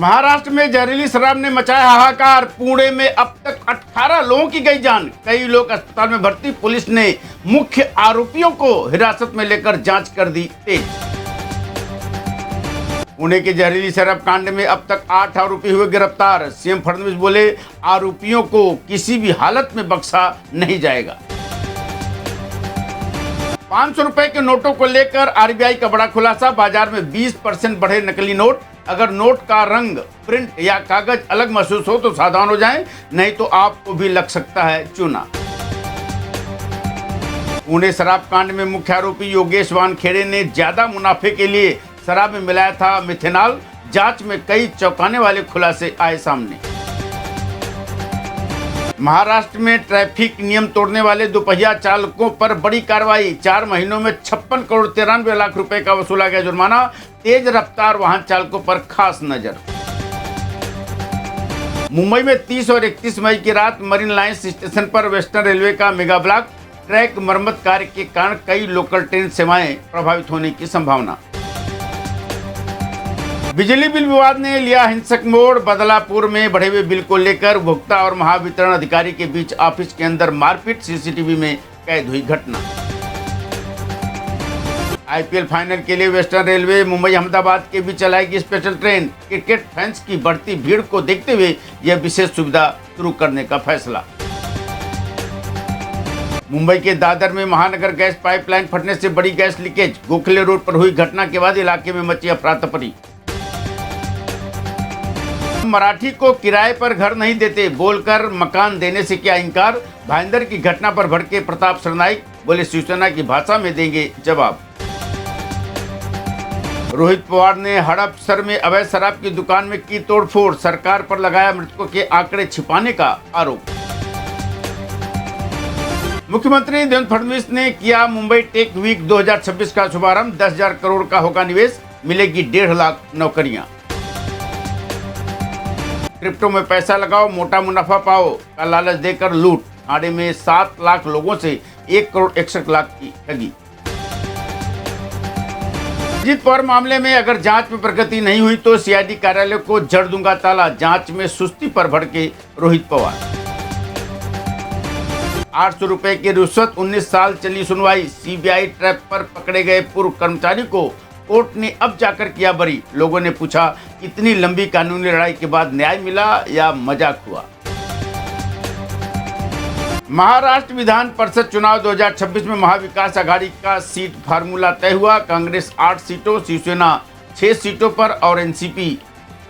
महाराष्ट्र में जहरीली शराब ने मचाया हाहाकार। पुणे में अब तक 18 लोगों की गई जान, कई लोग अस्पताल में भर्ती। पुलिस ने मुख्य आरोपियों को हिरासत में लेकर जांच कर दी तेज। पुणे के जहरीली शराब कांड में अब तक 8 आरोपी हुए गिरफ्तार। सीएम फडणवीस बोले, आरोपियों को किसी भी हालत में बख्शा नहीं जाएगा। 500 रुपए के नोटों को लेकर आरबीआई का बड़ा खुलासा। बाजार में 20% बढ़े नकली नोट। अगर नोट का रंग, प्रिंट या कागज अलग महसूस हो तो सावधान हो जाएं, नहीं तो आपको भी लग सकता है चूना। पुणे शराब कांड में मुख्य आरोपी योगेश वानखेड़े ने ज्यादा मुनाफे के लिए शराब में मिलाया था मिथेनॉल। जांच में कई चौंकाने वाले खुलासे आए सामने। महाराष्ट्र में ट्रैफिक नियम तोड़ने वाले दोपहिया चालकों पर बड़ी कार्रवाई। 4 महीनों में 56 करोड़ 93 लाख रुपए का वसूला गया जुर्माना। तेज रफ्तार वाहन चालकों पर खास नजर। मुंबई में 30 और 31 मई की रात मरीन लाइन्स स्टेशन पर वेस्टर्न रेलवे का मेगा ब्लॉक। ट्रैक मरम्मत कार्य के कारण कई लोकल ट्रेन सेवाएं प्रभावित होने की संभावना। बिजली बिल विवाद ने लिया हिंसक मोड़। बदलापुर में बढ़े हुए बिल को लेकर उपभोक्ता और महावितरण अधिकारी के बीच ऑफिस के अंदर मारपीट। सीसीटीवी में कैद हुई घटना। आईपीएल फाइनल के लिए वेस्टर्न रेलवे मुंबई अहमदाबाद के बीच चलाएगी स्पेशल ट्रेन। क्रिकेट फैंस की बढ़ती भीड़ को देखते हुए यह विशेष सुविधा शुरू करने का फैसला। मुंबई के दादर में महानगर गैस पाइपलाइन फटने से बड़ी गैस लीकेज। गोखले रोड पर हुई घटना के बाद इलाके में मची अफरा तफरी। मराठी को किराए पर घर नहीं देते बोलकर मकान देने से किया इंकार। भाईंदर की घटना पर भड़के प्रताप सरनाइक, बोले शिवसेना की भाषा में देंगे जवाब। रोहित पवार ने हड़पसर में अवैध शराब की दुकान में की तोड़फोड़। सरकार पर लगाया मृतकों के आंकड़े छिपाने का आरोप। मुख्यमंत्री देवेंद्र फडणवीस ने किया मुंबई टेक वीक 2026 का शुभारंभ। 10,000 करोड़ का होगा निवेश, मिलेगी 1.5 लाख नौकरियां। क्रिप्टो में पैसा लगाओ, मोटा मुनाफा पाओ का लालच देकर लूट। ठाणे में 7 लाख लोगों से 1 करोड़ 61 लाख की ठगी। अजीत पवार मामले में अगर जांच में प्रगति नहीं हुई तो सीआईडी कार्यालय को जड़ दूंगा ताला। जांच में सुस्ती पर भड़के रोहित पवार। 800 रुपए की रिश्वत, 19 साल चली सुनवाई। सीबीआई ट्रैप पर पकड़े गए पूर्व कर्मचारी को कोर्ट ने अब जाकर किया बरी। लोगों ने पूछा, इतनी लंबी कानूनी लड़ाई के बाद न्याय मिला या मजाक हुआ। महाराष्ट्र विधान परिषद चुनाव 2026 में महाविकास आघाड़ी का सीट फार्मूला तय हुआ। कांग्रेस 8 सीटों, शिवसेना 6 सीटों पर और एनसीपी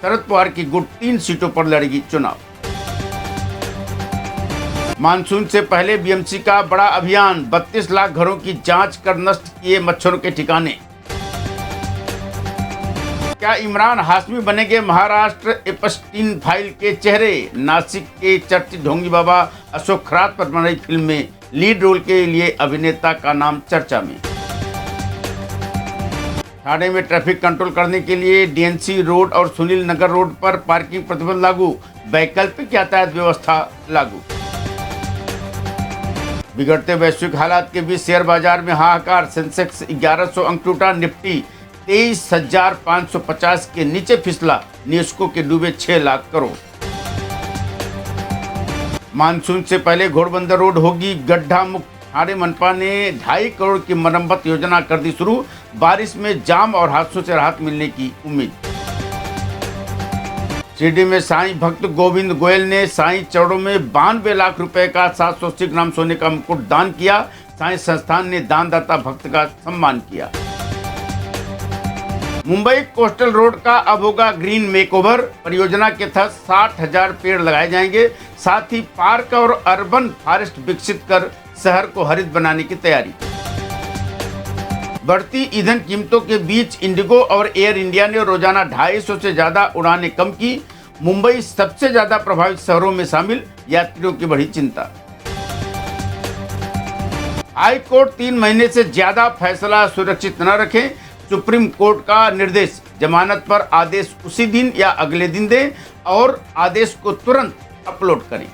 शरद पवार की गुट 3 सीटों पर लड़ेगी चुनाव। मानसून से पहले बीएमसी का बड़ा अभियान। 32 लाख घरों की जांच कर नष्ट किए मच्छरों के ठिकाने। क्या इमरान हाशमी बनेंगे महाराष्ट्र एपस्टीन फाइल के चेहरे। नासिक के चर्चित ढोंगी बाबा अशोक खरात पर बन रही फिल्म में लीड रोल के लिए अभिनेता का नाम चर्चा में। ठाणे में ट्रैफिक कंट्रोल करने के लिए डीएनसी रोड और सुनील नगर रोड पर पार्किंग प्रतिबंध लागू। वैकल्पिक यातायात व्यवस्था लागू। बिगड़ते वैश्विक हालात के बीच शेयर बाजार में हाहाकार। सेंसेक्स 1100 अंक टूटा। निफ्टी 23,550 के नीचे फिसला। निवेशकों के डूबे 6 लाख करोड़। मानसून से पहले घोड़बंदर रोड होगी गड्ढा मुक्त। ठाणे मनपा ने 2.5 करोड़ की मरम्मत योजना कर दी शुरू। बारिश में जाम और हादसों से राहत मिलने की उम्मीद। शिरडी में साईं भक्त गोविंद गोयल ने साईं चरणों में 92 लाख रुपए का 780 ग्राम सोने का मुकुट दान किया। साईं संस्थान ने दानदाता भक्त का सम्मान किया। मुंबई कोस्टल रोड का अब होगा ग्रीन मेकओवर। परियोजना के तहत 60,000 पेड़ लगाए जाएंगे। साथ ही पार्क और अर्बन फॉरेस्ट विकसित कर शहर को हरित बनाने की तैयारी। बढ़ती ईंधन कीमतों के बीच इंडिगो और एयर इंडिया ने रोजाना 250 से ज्यादा उड़ानें कम की। मुंबई सबसे ज्यादा प्रभावित शहरों में शामिल। यात्रियों की बढ़ी चिंता। हाई कोर्ट 3 महीने से ज्यादा फैसला सुरक्षित न रखें। सुप्रीम कोर्ट का निर्देश। जमानत पर आदेश उसी दिन या अगले दिन दें और आदेश को तुरंत अपलोड करें।